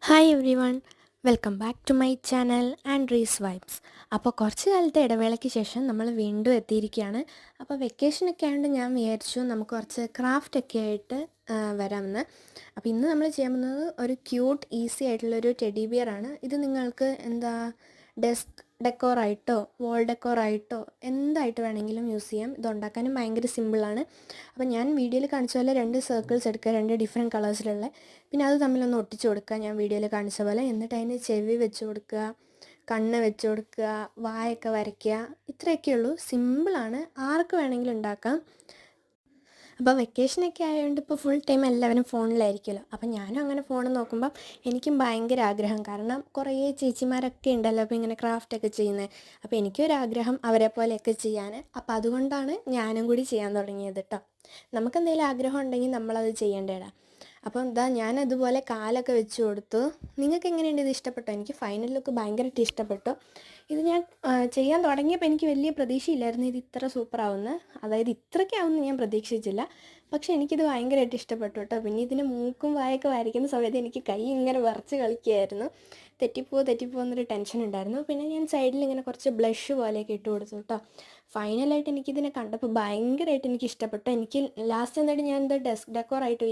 Hi everyone, welcome back to my channel Andrea's vibes. അപ്പോൾ കുറച്ച് കാലത്തെ ഇടവേളയ്ക്ക് ശേഷം നമ്മൾ വീണ്ടും എത്തിയിരിക്കുകയാണ്. അപ്പോൾ വെക്കേഷനൊക്കെ ആയതുകൊണ്ട് ഞാൻ വിചാരിച്ചു നമുക്ക് കുറച്ച് ക്രാഫ്റ്റൊക്കെ ആയിട്ട് വരാമെന്ന്. അപ്പോൾ ഇന്ന് നമ്മൾ ചെയ്യാൻ പോകുന്നത് ഒരു ക്യൂട്ട് ഈസി ആയിട്ടുള്ളൊരു ടെഡി ബിയർ ആണ്. ഇത് നിങ്ങൾക്ക് ഡെസ്ക് ഡെക്കോറായിട്ടോ വാൾ ഡെക്കോറായിട്ടോ എന്തായിട്ട് വേണമെങ്കിലും യൂസ് ചെയ്യാം. ഇതുണ്ടാക്കാനും ഭയങ്കര സിമ്പിളാണ്. അപ്പോൾ ഞാൻ വീഡിയോയിൽ കാണിച്ച പോലെ 2 സർക്കിൾസ് എടുക്കുക, 2 ഡിഫറെൻറ്റ് കളേഴ്സിലുള്ള. പിന്നെ അത് തമ്മിലൊന്ന് ഒട്ടിച്ച് കൊടുക്കുക ഞാൻ വീഡിയോയിൽ കാണിച്ച പോലെ. എന്നിട്ട് അതിന് ചെവി വെച്ച് കൊടുക്കുക, കണ്ണ് വെച്ച് കൊടുക്കുക, വായൊക്കെ വരയ്ക്കുക. ഇത്രയൊക്കെ ഉള്ളൂ, സിമ്പിളാണ്, ആർക്ക് വേണമെങ്കിലും ഉണ്ടാക്കാം. അപ്പോൾ വെക്കേഷനൊക്കെ ആയതുകൊണ്ട് ഇപ്പോൾ ഫുൾ ടൈം എല്ലാവരും ഫോണിലായിരിക്കുമല്ലോ. അപ്പോൾ ഞാനും അങ്ങനെ ഫോൺ നോക്കുമ്പം എനിക്കും ഭയങ്കര ആഗ്രഹം. കാരണം കുറേ ചേച്ചിമാരൊക്കെ ഉണ്ടല്ലോ അപ്പോൾ ഇങ്ങനെ ക്രാഫ്റ്റൊക്കെ ചെയ്യുന്നത്. അപ്പോൾ എനിക്കൊരാഗ്രഹം അവരെ പോലെയൊക്കെ ചെയ്യാൻ. അപ്പോൾ അതുകൊണ്ടാണ് ഞാനും കൂടി ചെയ്യാൻ തുടങ്ങിയത് കേട്ടോ. നമുക്കെന്തെങ്കിലും ആഗ്രഹം ഉണ്ടെങ്കിൽ നമ്മളത് ചെയ്യേണ്ടതാണ്. അപ്പം ഞാനതുപോലെ കാലൊക്കെ വെച്ച് കൊടുത്തു. നിങ്ങൾക്ക് എങ്ങനെയുണ്ട്, ഇത് ഇഷ്ടപ്പെട്ടോ? എനിക്ക് ഫൈനൽ ലുക്ക് ഭയങ്കരമായിട്ട് ഇഷ്ടപ്പെട്ടു. ഇത് ഞാൻ ചെയ്യാൻ തുടങ്ങിയപ്പോൾ എനിക്ക് വലിയ പ്രതീക്ഷയില്ലായിരുന്നു ഇത് ഇത്ര സൂപ്പറാവുമെന്ന്. അതായത് ഇത്രയ്ക്കാവുമെന്ന് ഞാൻ പ്രതീക്ഷിച്ചില്ല. പക്ഷേ എനിക്കിത് ഭയങ്കരമായിട്ട് ഇഷ്ടപ്പെട്ടു കേട്ടോ. പിന്നെ ഇതിന് മൂക്കും വായൊക്കെ വരയ്ക്കുന്ന സമയത്ത് എനിക്ക് കൈ ഇങ്ങനെ വിറച്ച് കളിക്കുകയായിരുന്നു. തെറ്റിപ്പോ എന്നൊരു ടെൻഷൻ ഉണ്ടായിരുന്നു. പിന്നെ ഞാൻ സൈഡിൽ ഇങ്ങനെ കുറച്ച് ബ്ലഷ് പോലെയൊക്കെ ഇട്ട് കൊടുത്തു കേട്ടോ. ഫൈനലായിട്ട് എനിക്കിതിനെ കണ്ടപ്പോൾ ഭയങ്കരമായിട്ട് എനിക്ക് ഇഷ്ടപ്പെട്ടു. എനിക്ക് ലാസ്റ്റ് എന്നിട്ട് ഞാൻ ഡെസ്ക് ഡെക്കോറായിട്ട്